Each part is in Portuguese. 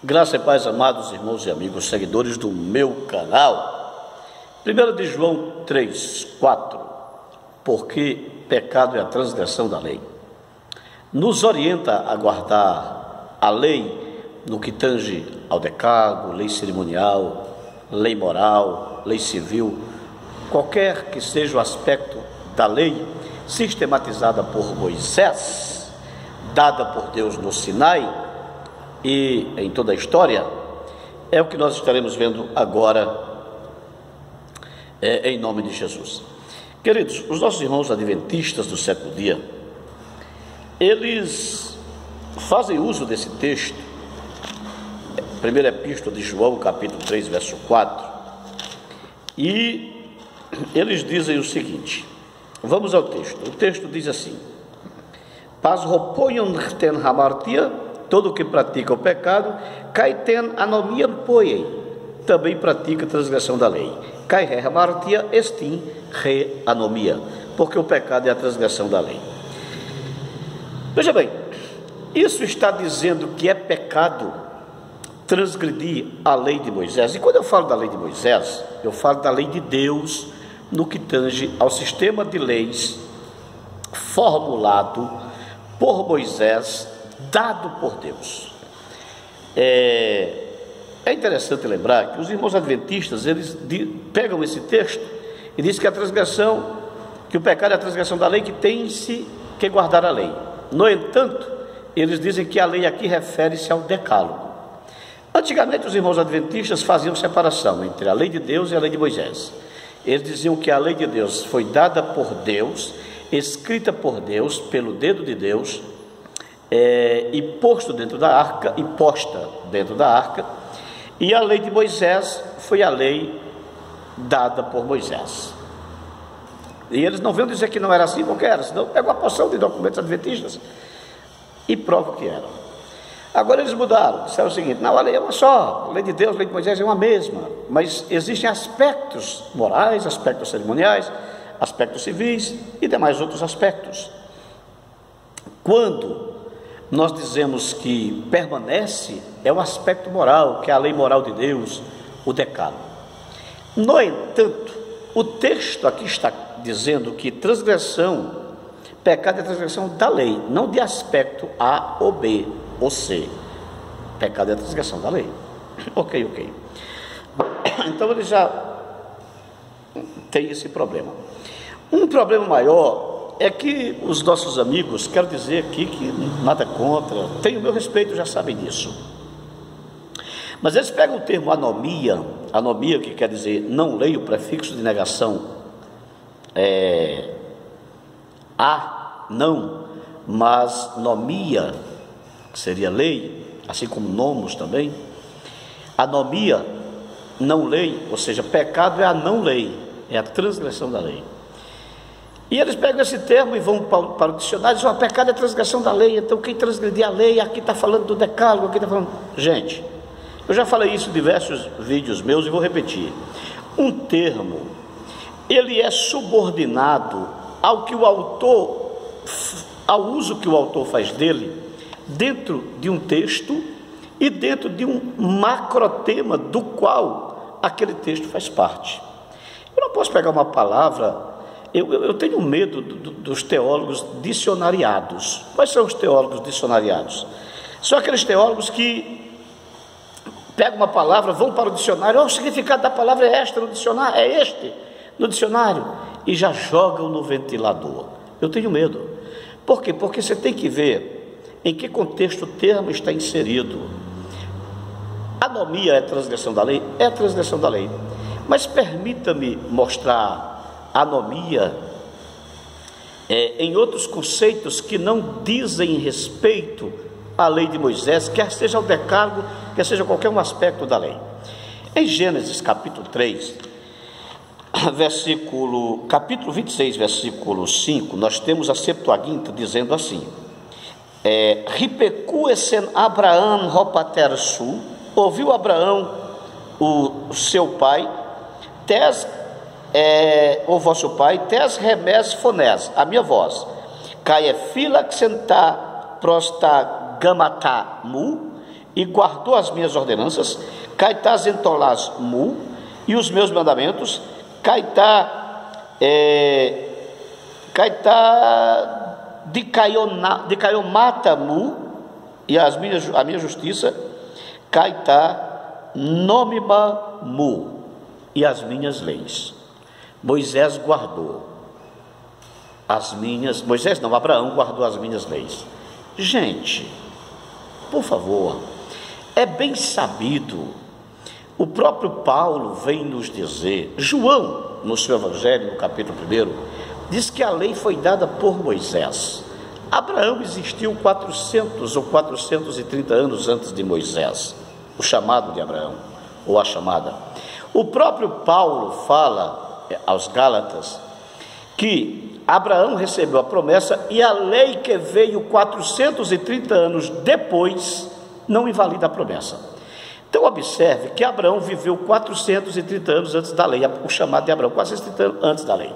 Graça e paz, amados irmãos e amigos, seguidores do meu canal. 1 de João 3:4. Porque pecado é a transgressão da lei. Nos orienta a guardar a lei no que tange ao decálogo, lei cerimonial, lei moral, lei civil, qualquer que seja o aspecto da lei sistematizada por Moisés, dada por Deus no Sinai e em toda a história, é o que nós estaremos vendo agora, em nome de Jesus. Queridos, os nossos irmãos adventistas do sétimo dia, eles fazem uso desse texto, primeira epístola de João, capítulo 3, verso 4, e eles dizem o seguinte, vamos ao texto. O texto diz assim: Paz ropoion ten hamartia, todo que pratica o pecado, cai ten anomia poiei, também pratica a transgressão da lei. Cai re hamartia estim re anomia, porque o pecado é a transgressão da lei. Veja bem, isso está dizendo que é pecado transgredir a lei de Moisés. E quando eu falo da lei de Moisés, eu falo da lei de Deus no que tange ao sistema de leis formulado por Moisés, dado por Deus. É interessante lembrar que os irmãos adventistas, eles pegam esse texto e dizem que a transgressão, que o pecado é a transgressão da lei, que tem-se que guardar a lei. No entanto, eles dizem que a lei aqui refere-se ao decálogo. Antigamente os irmãos adventistas faziam separação entre a lei de Deus e a lei de Moisés. Eles diziam que a lei de Deus foi dada por Deus, escrita por Deus, pelo dedo de Deus, e posta dentro da arca, e a lei de Moisés foi a lei dada por Moisés. E eles não vêm dizer que não era assim, porque era, senão pega uma porção de documentos adventistas e prova que era. Agora eles mudaram, disseram o seguinte: não, a lei é uma só, a lei de Deus, a lei de Moisés é uma mesma, mas existem aspectos morais, aspectos cerimoniais, aspectos civis e demais outros aspectos. Quando nós dizemos que permanece, é o aspecto moral, que é a lei moral de Deus, o decálogo. No entanto, o texto aqui está dizendo que pecado é transgressão da lei, não de aspecto A ou B ou C. Pecado é a transgressão da lei. Ok. Então ele já tem esse problema. Um problema maior é que os nossos amigos, quero dizer aqui que nada contra, tenho o meu respeito, já sabem disso, mas eles pegam o termo anomia, que quer dizer não lei, o prefixo de negação não, mas nomia, que seria lei, assim como nomos também. Anomia, não lei, ou seja, pecado é a não lei, é a transgressão da lei. E eles pegam esse termo e vão para o dicionário e dizem: pecado é transgressão da lei, então quem transgredir a lei, aqui está falando do decálogo, aqui está falando... Gente, eu já falei isso em diversos vídeos meus e vou repetir. Um termo, ele é subordinado ao uso que o autor faz dele dentro de um texto e dentro de um macrotema do qual aquele texto faz parte. Eu não posso pegar uma palavra... Eu tenho medo dos teólogos dicionariados. Quais são os teólogos dicionariados? São aqueles teólogos que pegam uma palavra, vão para o dicionário, o significado da palavra é este no dicionário, e já jogam no ventilador. Eu tenho medo. Por quê? Porque você tem que ver em que contexto o termo está inserido. Anomia é transgressão da lei? É transgressão da lei. Mas permita-me mostrar anomia em outros conceitos que não dizem respeito à lei de Moisés, quer seja o decálogo, quer seja qualquer um aspecto da lei. Em Gênesis capítulo 3, capítulo 26, versículo 5, nós temos a Septuaginta dizendo assim: Ripecu esen Abraão ropatersu, ouviu Abraão o seu pai, o vosso pai, tes remes fonés, a minha voz, caia fila que sentar prosta gamatamu, e guardou as minhas ordenanças, caetá zentolás mu, e os meus mandamentos, caetá de caiomata mu, e a minha justiça, caetá nomima mu, e as minhas leis. Moisés guardou as minhas, Moisés não, Abraão guardou as minhas leis. Gente, por favor, é bem sabido, o próprio Paulo vem nos dizer, João, no seu evangelho, no capítulo 1, diz que a lei foi dada por Moisés. Abraão existiu 400 ou 430 anos antes de Moisés, o chamado de Abraão, ou a chamada. O próprio Paulo fala aos Gálatas que Abraão recebeu a promessa e a lei que veio 430 anos depois não invalida a promessa. Então observe que Abraão viveu 430 anos antes da lei, o chamado de Abraão, 430 anos antes da lei.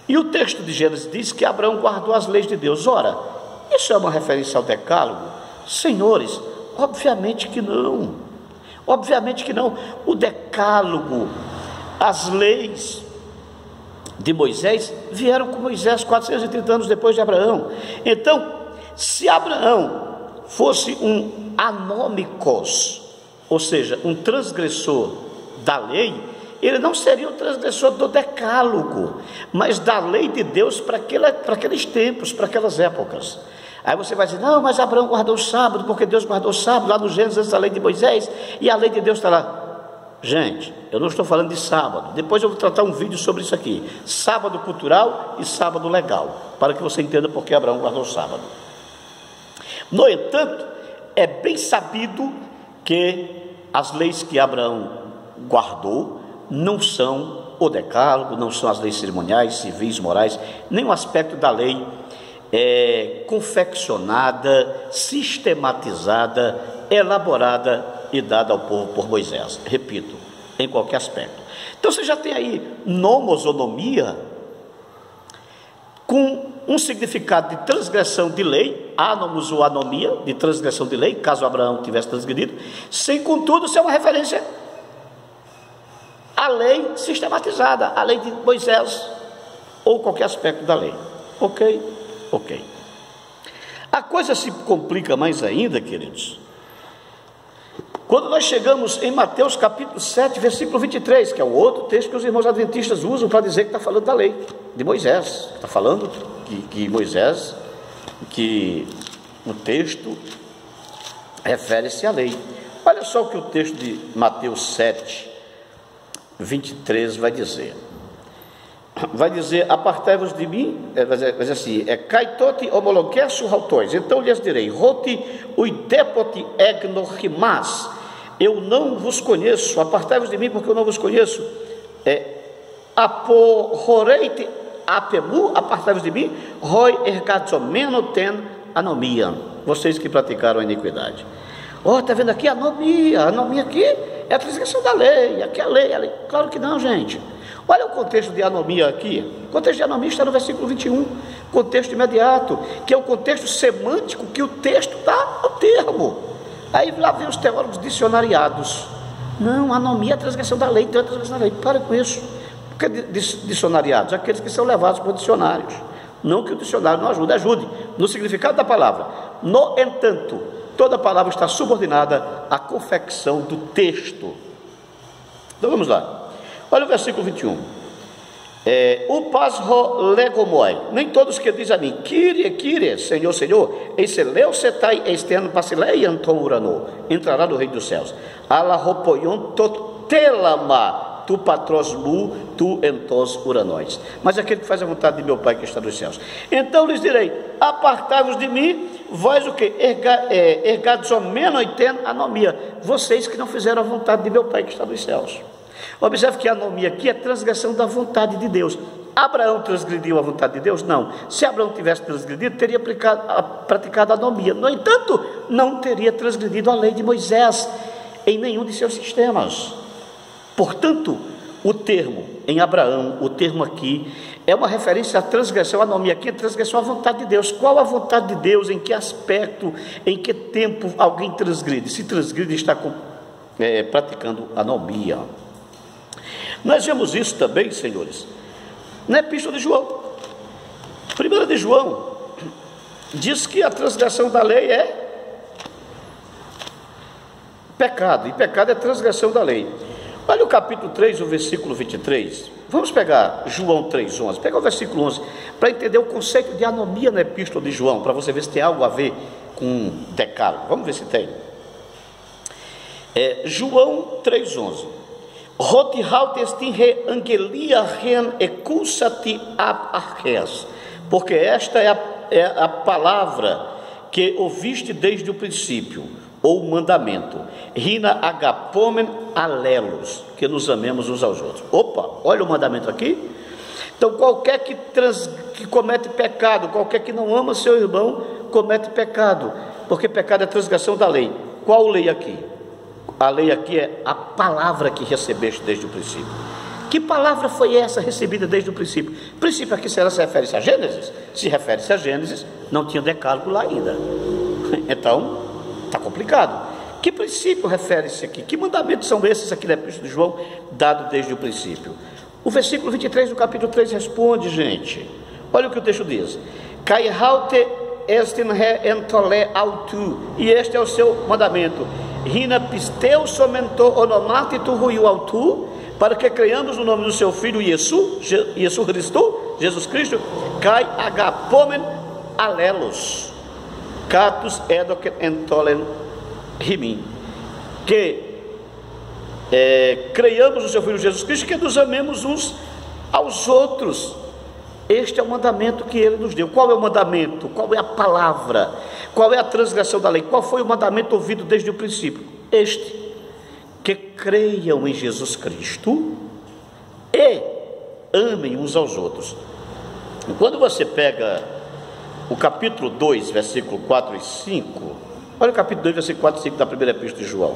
E o texto de Gênesis diz que Abraão guardou as leis de Deus. Ora, isso é uma referência ao decálogo? Senhores, obviamente que não. Obviamente que não. O decálogo, as leis de Moisés vieram com Moisés 430 anos depois de Abraão. Então, se Abraão fosse um anômicos, ou seja, um transgressor da lei, ele não seria o transgressor do decálogo, mas da lei de Deus para aqueles tempos, para aquelas épocas. Aí você vai dizer, não, mas Abraão guardou o sábado, porque Deus guardou o sábado, lá no Gênesis, antes da lei de Moisés, e a lei de Deus está lá. Gente, eu não estou falando de sábado, depois eu vou tratar um vídeo sobre isso aqui, sábado cultural e sábado legal, para que você entenda por que Abraão guardou o sábado. No entanto, é bem sabido que as leis que Abraão guardou não são o decálogo, não são as leis cerimoniais, civis, morais, nenhum aspecto da lei confeccionada, sistematizada, elaborada e dada ao povo por Moisés. Repito, em qualquer aspecto. Então você já tem aí nomosonomia com um significado de transgressão de lei, anomos ou anomia, de transgressão de lei, caso Abraão tivesse transgredido, sem contudo ser uma referência à lei sistematizada, à lei de Moisés, ou qualquer aspecto da lei. Ok? Ok. A coisa se complica mais ainda, queridos, quando nós chegamos em Mateus capítulo 7, versículo 23, que é o outro texto que os irmãos adventistas usam para dizer que está falando da lei de Moisés, está falando que Moisés, que o texto refere-se à lei. Olha só o que o texto de Mateus 7, 23 vai dizer. Vai dizer, apartai-vos de mim, vai dizer assim, caitoti homologuesso rautois, então lhes direi, roti uidepoti egnorrimas, eu não vos conheço, apartai-vos de mim porque eu não vos conheço, aporroreite apemu, apartai-vos de mim, roi ergadzomeno ten anomia, vocês que praticaram a iniquidade. Está vendo aqui a anomia aqui é a transgressão da lei, aqui é a lei, claro que não, gente. Olha o contexto de anomia aqui, o contexto de anomia está no versículo 21, contexto imediato, que é o contexto semântico que o texto dá ao termo. Aí lá vem os teólogos dicionariados, não, anomia é a transgressão da lei, então é a transgressão da lei, para com isso. Por que dicionariados? Aqueles que são levados por dicionários, não que o dicionário não ajude no significado da palavra. No entanto, toda palavra está subordinada à confecção do texto. Então vamos lá. Olha o versículo 21. O pasro legomoi. Nem todos que dizem a mim, Kyrie, Senhor, Senhor, exceleu setai externo pasilei anton urano, entrará no reino dos céus. Alahopoion totelama, tu patrosmu, tu entos uranóis. Mas aquele que faz a vontade de meu Pai que está nos céus. Então lhes direi, apartai-vos de mim, vós o que? Ergadzomenoiten anomia. Vocês que não fizeram a vontade de meu Pai que está nos céus. Observe que a anomia aqui é transgressão da vontade de Deus. Abraão transgrediu a vontade de Deus? Não. Se Abraão tivesse transgredido, teria praticado a anomia. No entanto, não teria transgredido a lei de Moisés em nenhum de seus sistemas. Portanto, o termo em Abraão, o termo aqui, é uma referência à transgressão, anomia aqui, a transgressão à vontade de Deus. Qual a vontade de Deus? Em que aspecto, em que tempo alguém transgride? Se transgride, está praticando anomia. Nós vemos isso também, senhores, na Epístola de João. 1 de João diz que a transgressão da lei é pecado, e pecado é transgressão da lei. Olha o capítulo 3, o versículo 23. Vamos pegar João 3,11, pegar o versículo 11, para entender o conceito de anomia na Epístola de João, para você ver se tem algo a ver com decálogo. Vamos ver se tem. João 3,11. Roti hautestin re angelia ren ecusati ab arches, porque esta é a palavra que ouviste desde o princípio, ou mandamento, rina agapomen alelos, que nos amemos uns aos outros. Opa, olha o mandamento aqui. Então qualquer que comete pecado, qualquer que não ama seu irmão, comete pecado, porque pecado é transgressão da lei. Qual lei aqui? A lei aqui é a palavra que recebeste desde o princípio. Que palavra foi essa recebida desde o princípio? Princípio aqui, será se refere-se a Gênesis? Se refere-se a Gênesis, não tinha decálogo lá ainda. Então, está complicado. Que princípio refere-se aqui? Que mandamentos são esses aqui na Epístola de João, dado desde o princípio? O versículo 23 do capítulo 3 responde, gente. Olha o que o texto diz. Kai haute estin re entole autu, e este é o seu mandamento. Rina pisteu somento onomate tu ruiu autu, para que creiamos no nome do seu filho Jesus Cristo, kai agapomen alelos, catus edoc entolen rimim, que creiamos no seu filho Jesus Cristo, que nos amemos uns aos outros. Este é o mandamento que ele nos deu. Qual é o mandamento? Qual é a palavra? Qual é a transgressão da lei? Qual foi o mandamento ouvido desde o princípio? Este: que creiam em Jesus Cristo e amem uns aos outros. Quando você pega o capítulo 2, versículo 4 e 5, olha o capítulo 2, versículo 4 e 5 da primeira Epístola de João.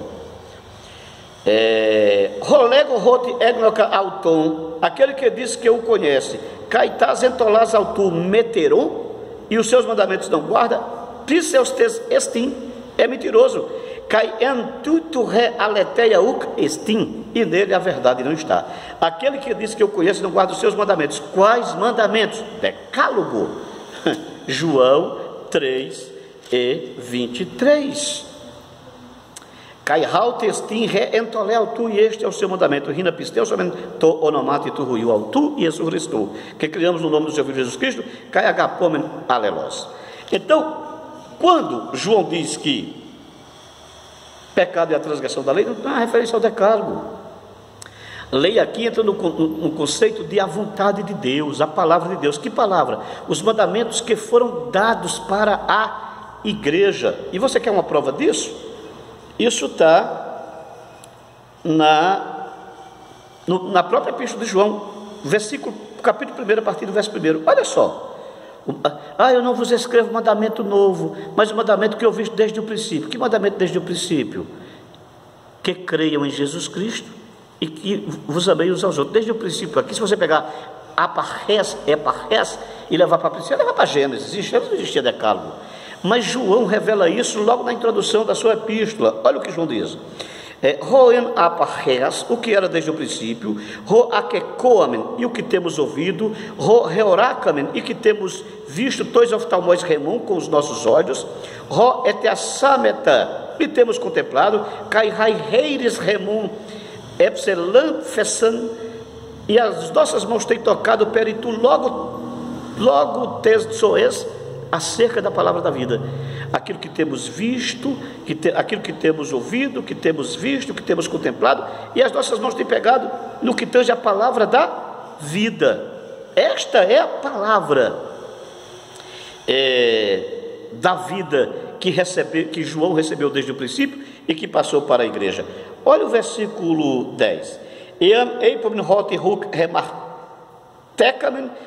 Rolego roti egnoca auton, aquele que diz que o conhece, caitás entolás autu meteron, e os seus mandamentos não guarda, piseus tes estim, é mentiroso, cai entutu re aleteia uc estim, e nele a verdade não está. Aquele que diz que eu conheço não guarda os seus mandamentos. Quais mandamentos? Decálogo. João 3 e 23. Cai hautestim re entole autu, e este é o seu mandamento. Rina pisteu somente to onomate tu ruiu autu e Jesus Cristo, que criamos no nome do seu filho Jesus Cristo, cai agapomen alelos. Então, quando João diz que pecado é a transgressão da lei, não tem uma referência ao decálogo. Lei aqui entra no conceito de a vontade de Deus, a palavra de Deus. Que palavra? Os mandamentos que foram dados para a igreja. E você quer uma prova disso? Isso está na própria Epístola de João, capítulo 1, a partir do verso 1. Olha só. Eu não vos escrevo mandamento novo, mas o mandamento que eu vi desde o princípio. Que mandamento desde o princípio? Que creiam em Jesus Cristo e que vos amei uns aos outros. Desde o princípio. Aqui, se você pegar aparres e levar para a princípio, levar para Gênesis, não existia decálogo. Mas João revela isso logo na introdução da sua epístola. Olha o que João diz. Roen aparres, o que era desde o princípio, ro akekoamen, e o que temos ouvido, ro reoracamen, e que temos visto tois oftalmóis remum com os nossos olhos, ro eteassameta, e temos contemplado, kai raireiris remum epselan fessan, e as nossas mãos têm tocado peritu logo tes soes, acerca da palavra da vida, aquilo que temos visto, aquilo que temos ouvido, que temos visto, que temos contemplado, e as nossas mãos têm pegado no que tange a palavra da vida. Esta é a palavra da vida que João recebeu desde o princípio e que passou para a igreja. Olha o versículo 10.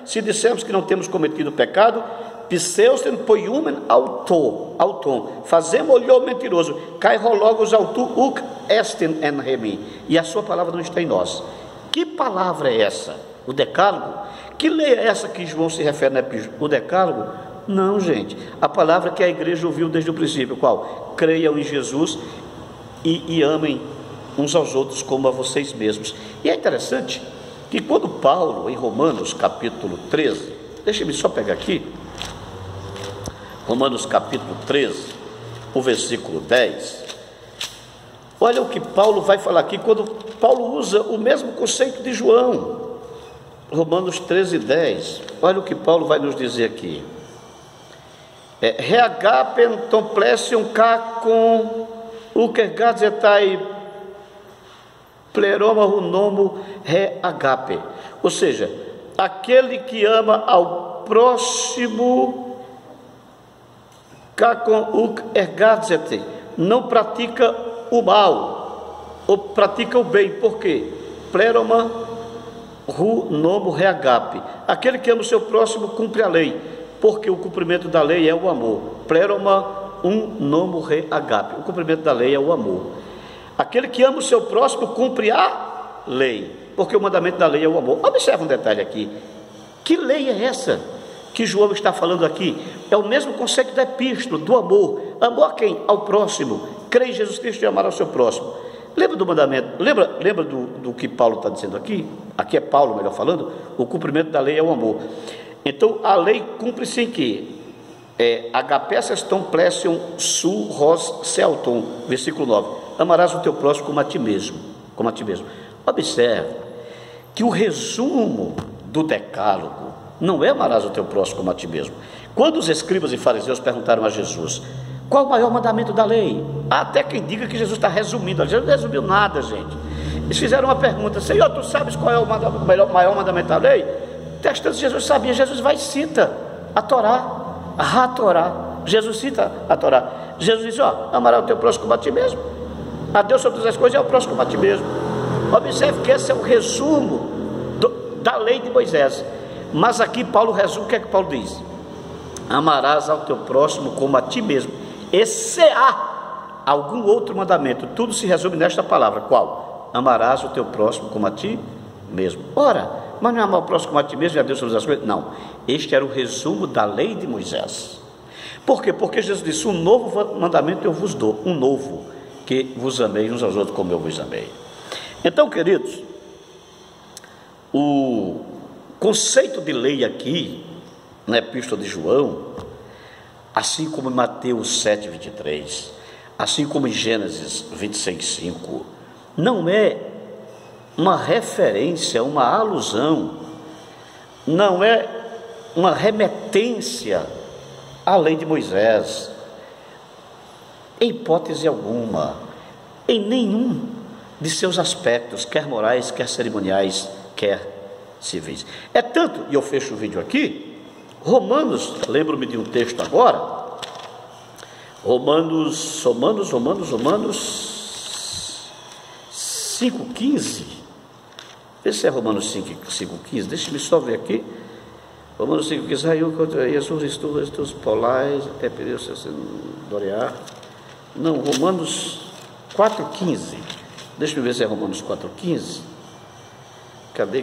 Se dissermos que não temos cometido pecado, Piseusten poiumen auton, fazemos-lhe mentiroso, cai rologos autu uc esten en remi, e a sua palavra não está em nós. Que palavra é essa? O decálogo? Que lei é essa que João se refere na epístola? O decálogo? Não, gente. A palavra que a igreja ouviu desde o princípio, qual? Creiam em Jesus e amem uns aos outros como a vocês mesmos. E é interessante que quando Paulo, em Romanos capítulo 13, deixa-me só pegar aqui, Romanos capítulo 13, o versículo 10, olha o que Paulo vai falar aqui, quando Paulo usa o mesmo conceito de João. Romanos 13, 10, olha o que Paulo vai nos dizer aqui. Reagapen tomplession kakon ukergadzetai pleroma runomo reagape. Ou seja, aquele que ama ao próximo kakon ukergadzete não pratica o mal, ou pratica o bem. Por quê? Pleroma runomo reagape. Aquele que ama o seu próximo cumpre a lei, porque o cumprimento da lei é o amor. Pleroma nomo reagape. O cumprimento da lei é o amor. Aquele que ama o seu próximo cumpre a lei, porque o mandamento da lei é o amor. Observe um detalhe aqui. Que lei é essa que João está falando aqui? É o mesmo conceito da epístola, do amor. Amor a quem? Ao próximo. Crê em Jesus Cristo e amar ao seu próximo. Lembra do mandamento? Lembra do que Paulo está dizendo aqui? Aqui é Paulo, melhor falando. O cumprimento da lei é o amor. Então, a lei cumpre-se em que? Agapes eston plession su ros celton, versículo 9. Amarás o teu próximo como a ti mesmo. Como a ti mesmo. Observe que o resumo do decálogo não é amarás o teu próximo como a ti mesmo. Quando os escribas e fariseus perguntaram a Jesus qual o maior mandamento da lei, há até quem diga que Jesus está resumindo. Jesus não resumiu nada, gente. Eles fizeram uma pergunta: Senhor, tu sabes qual é o maior mandamento da lei? Testando se Jesus sabia, Jesus vai e cita a Torá, a Torá. Jesus cita a Torá. Jesus diz: amarás o teu próximo como a ti mesmo. A Deus sobre todas as coisas é o próximo como a ti mesmo. Observe que esse é o resumo da lei de Moisés. Mas aqui Paulo resume. O que é que Paulo diz? Amarás ao teu próximo como a ti mesmo. E se há algum outro mandamento, tudo se resume nesta palavra. Qual? Amarás o teu próximo como a ti mesmo. Ora, mas não é amar o próximo como a ti mesmo e a Deus sobre as coisas? Não. Este era o resumo da lei de Moisés. Por quê? Porque Jesus disse: um novo mandamento eu vos dou, um novo, que vos amei uns aos outros como eu vos amei. Então, queridos, o conceito de lei aqui, na epístola de João, assim como em Mateus 7, 23, assim como em Gênesis 26, 5, não é uma referência, uma alusão, não é uma remetência à lei de Moisés, em hipótese alguma, em nenhum de seus aspectos, quer morais, quer cerimoniais, quer civis. É tanto, e eu fecho o vídeo aqui, Romanos, lembro-me de um texto agora, Romanos 5,15, vê se é Romanos 5,15, deixa-me só ver aqui, Romanos 5,15, aí contra Jesus, estus polais, até pedir dorear, não, Romanos 4,15, deixa-me ver se é Romanos 4,15,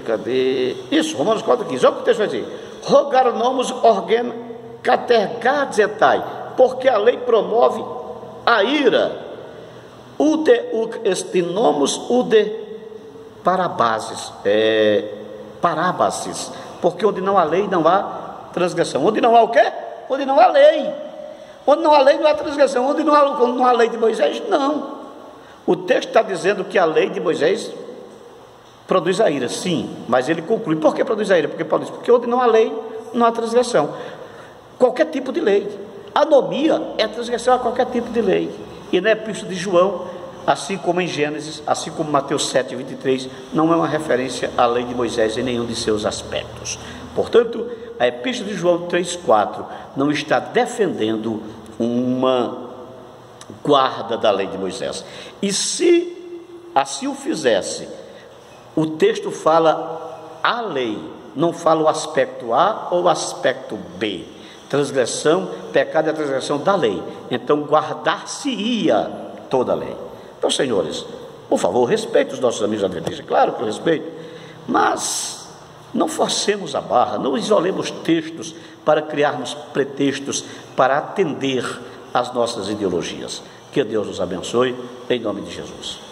cadê, isso, Romanos 4,15, olha o que o texto vai dizer, rogar nomos orgen catergadzetai, porque a lei promove a ira, ude estinomos ude parabases, parábases, porque onde não há lei não há transgressão. Onde não há o quê? Onde não há lei. Onde não há lei não há transgressão. Onde não há lei de Moisés, não. O texto está dizendo que a lei de Moisés produz a ira, sim, mas ele conclui. Por que produz a ira? Porque Paulo diz, porque onde não há lei, não há transgressão. Qualquer tipo de lei. Anomia é transgressão a qualquer tipo de lei. E na epístola de João, assim como em Gênesis, assim como Mateus 7, 23, não é uma referência à lei de Moisés em nenhum de seus aspectos. Portanto, a epístola de João 3,4 não está defendendo uma guarda da lei de Moisés. E se assim o fizesse, o texto fala a lei, não fala o aspecto A ou o aspecto B. Transgressão, pecado é a transgressão da lei. Então guardar-se-ia toda a lei. Então, senhores, por favor, respeite os nossos amigos adventistas. Claro que eu respeito, mas Não forcemos a barra, não isolemos textos para criarmos pretextos para atender às nossas ideologias. Que Deus nos abençoe, em nome de Jesus.